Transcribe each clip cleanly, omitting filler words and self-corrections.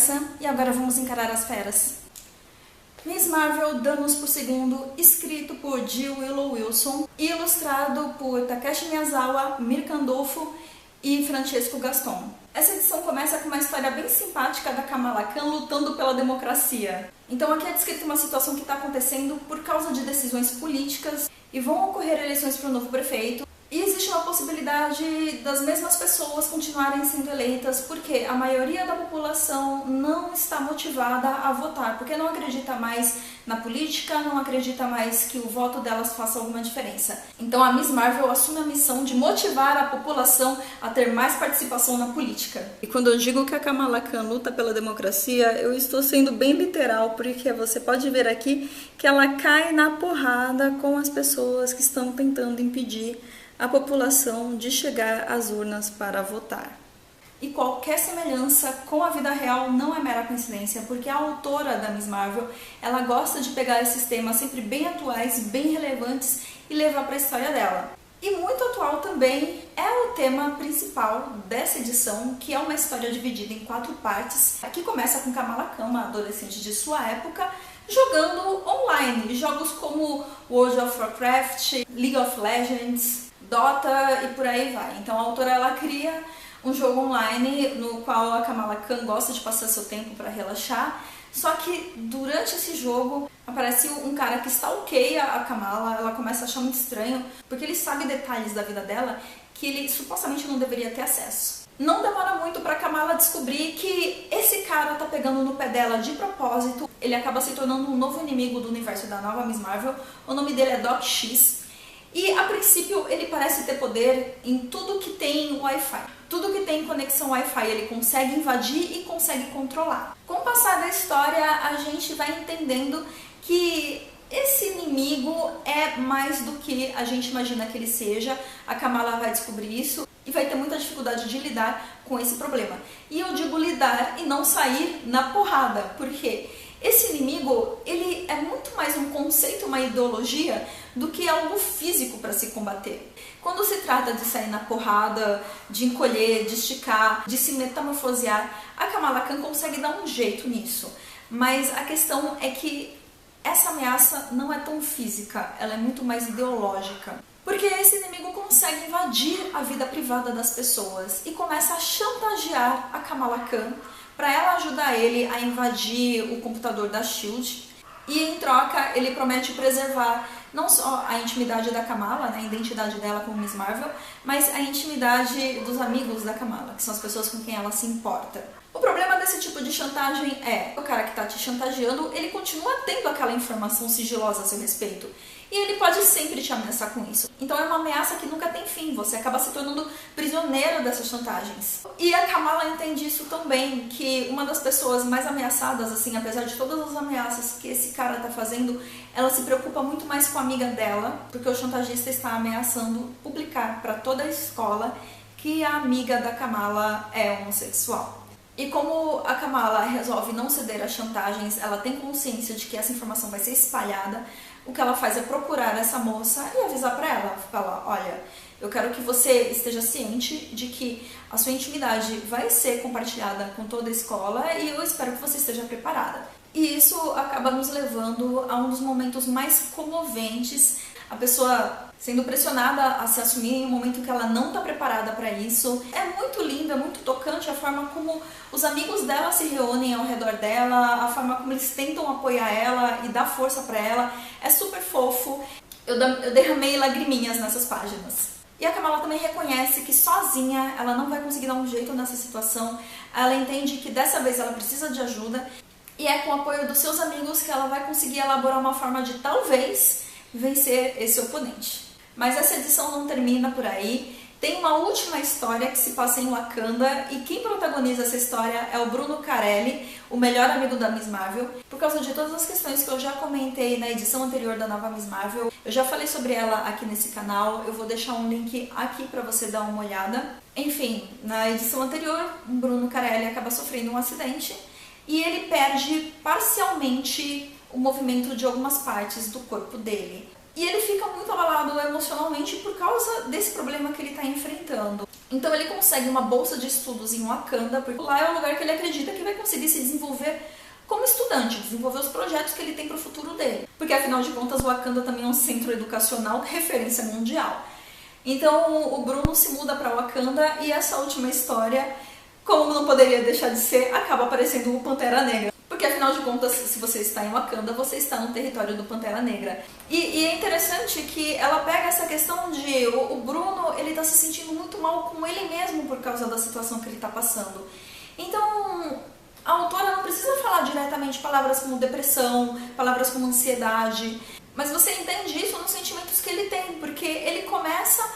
conversa e agora vamos encarar as feras. Miss Marvel, Danos por Segundo, escrito por Jill Willow Wilson, ilustrado por Takeshi Miyazawa, Mir Kandolfo e Francesco Gaston. Essa edição começa com uma história bem simpática da Kamala Khan lutando pela democracia. Então aqui é descrita uma situação que está acontecendo por causa de decisões políticas e vão ocorrer eleições para o novo prefeito. E existe uma possibilidade das mesmas pessoas continuarem sendo eleitas porque a maioria da população não está motivada a votar, porque não acredita mais na política, não acredita mais que o voto delas faça alguma diferença. Então a Miss Marvel assume a missão de motivar a população a ter mais participação na política. E quando eu digo que a Kamala Khan luta pela democracia, eu estou sendo bem literal, porque você pode ver aqui que ela cai na porrada com as pessoas que estão tentando impedir a população de chegar às urnas para votar. E qualquer semelhança com a vida real não é mera coincidência, porque a autora da Miss Marvel, ela gosta de pegar esses temas sempre bem atuais, bem relevantes e levar para a história dela. E muito atual também é o tema principal dessa edição, que é uma história dividida em 4 partes. Aqui começa com Kamala Khan, uma adolescente de sua época, jogando online, jogos como World of Warcraft, League of Legends, Dota e por aí vai. Então a autora ela cria um jogo online no qual a Kamala Khan gosta de passar seu tempo para relaxar, só que durante esse jogo aparece um cara que stalkeia a Kamala, ela começa a achar muito estranho, porque ele sabe detalhes da vida dela que ele supostamente não deveria ter acesso. Não demora muito para Kamala descobrir que esse cara tá pegando no pé dela de propósito, ele acaba se tornando um novo inimigo do universo da nova Miss Marvel, o nome dele é Doc X. E a princípio ele parece ter poder em tudo que tem Wi-Fi. Tudo que tem conexão Wi-Fi ele consegue invadir e consegue controlar. Com o passar da história a gente vai entendendo que esse inimigo é mais do que a gente imagina que ele seja. A Kamala vai descobrir isso e vai ter muita dificuldade de lidar com esse problema. E eu digo lidar e não sair na porrada, porque esse inimigo, ele é muito mais um conceito, uma ideologia, do que algo físico para se combater. Quando se trata de sair na porrada, de encolher, de esticar, de se metamorfosear, a Kamala Khan consegue dar um jeito nisso. Mas a questão é que essa ameaça não é tão física, ela é muito mais ideológica. Porque esse inimigo consegue invadir a vida privada das pessoas e começa a chantagear a Kamala Khan para ela ajudar ele a invadir o computador da S.H.I.E.L.D. E em troca ele promete preservar não só a intimidade da Kamala, né, a identidade dela como Miss Marvel, mas a intimidade dos amigos da Kamala, que são as pessoas com quem ela se importa. O problema desse tipo de chantagem é o cara que está te chantageando, ele continua tendo aquela informação sigilosa a seu respeito. E ele pode sempre te ameaçar com isso. Então é uma ameaça que nunca tem fim, você acaba se tornando prisioneiro dessas chantagens. E a Kamala entende isso também, que uma das pessoas mais ameaçadas, assim, apesar de todas as ameaças que esse cara tá fazendo, ela se preocupa muito mais com a amiga dela, porque o chantagista está ameaçando publicar para toda a escola que a amiga da Kamala é homossexual. E como a Kamala resolve não ceder às chantagens, ela tem consciência de que essa informação vai ser espalhada, o que ela faz é procurar essa moça e avisar para ela, falar, olha, eu quero que você esteja ciente de que a sua intimidade vai ser compartilhada com toda a escola e eu espero que você esteja preparada. E isso acaba nos levando a um dos momentos mais comoventes, a pessoa sendo pressionada a se assumir em um momento que ela não está preparada para isso. É muito lindo, é muito tocante a forma como os amigos dela se reúnem ao redor dela, a forma como eles tentam apoiar ela e dar força para ela. É super fofo. Eu derramei lagriminhas nessas páginas. E a Kamala também reconhece que sozinha ela não vai conseguir dar um jeito nessa situação. Ela entende que dessa vez ela precisa de ajuda e é com o apoio dos seus amigos que ela vai conseguir elaborar uma forma de talvez vencer esse oponente. Mas essa edição não termina por aí. Tem uma última história que se passa em Wakanda e quem protagoniza essa história é o Bruno Carelli, o melhor amigo da Miss Marvel. Por causa de todas as questões que eu já comentei na edição anterior da nova Miss Marvel, eu já falei sobre ela aqui nesse canal, eu vou deixar um link aqui para você dar uma olhada. Enfim, na edição anterior, o Bruno Carelli acaba sofrendo um acidente e ele perde parcialmente o movimento de algumas partes do corpo dele. E ele fica muito abalado emocionalmente por causa desse problema que ele está enfrentando. Então ele consegue uma bolsa de estudos em Wakanda, porque lá é o lugar que ele acredita que vai conseguir se desenvolver como estudante, desenvolver os projetos que ele tem para o futuro dele. Porque afinal de contas, Wakanda também é um centro educacional de referência mundial. Então o Bruno se muda para Wakanda e essa última história, como não poderia deixar de ser, acaba aparecendo o Pantera Negra. Porque afinal de contas, se você está em Wakanda, você está no território do Pantera Negra. E é interessante que ela pega essa questão de o Bruno, ele está se sentindo muito mal com ele mesmo por causa da situação que ele está passando. Então a autora não precisa falar diretamente palavras como depressão, palavras como ansiedade, mas você entende isso nos sentimentos que ele tem, porque ele começa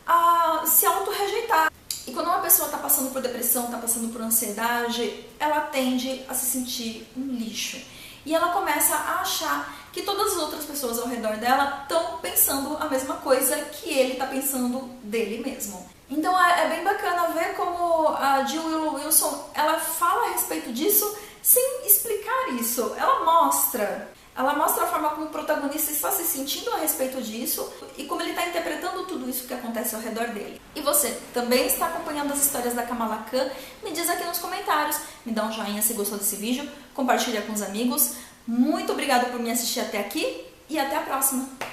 a se auto-rejeitar. E quando uma pessoa está passando por depressão, está passando por ansiedade, ela tende a se sentir um lixo. E ela começa a achar que todas as outras pessoas ao redor dela estão pensando a mesma coisa que ele está pensando dele mesmo. Então é bem bacana ver como a Jill Wilson, ela fala a respeito disso sem explicar isso. Ela mostra a forma como o protagonista está se sentindo a respeito disso e como ele está interpretando tudo isso que acontece ao redor dele. E você também está acompanhando as histórias da Kamala Khan? Me diz aqui nos comentários, me dá um joinha se gostou desse vídeo, compartilha com os amigos. Muito obrigada por me assistir até aqui e até a próxima!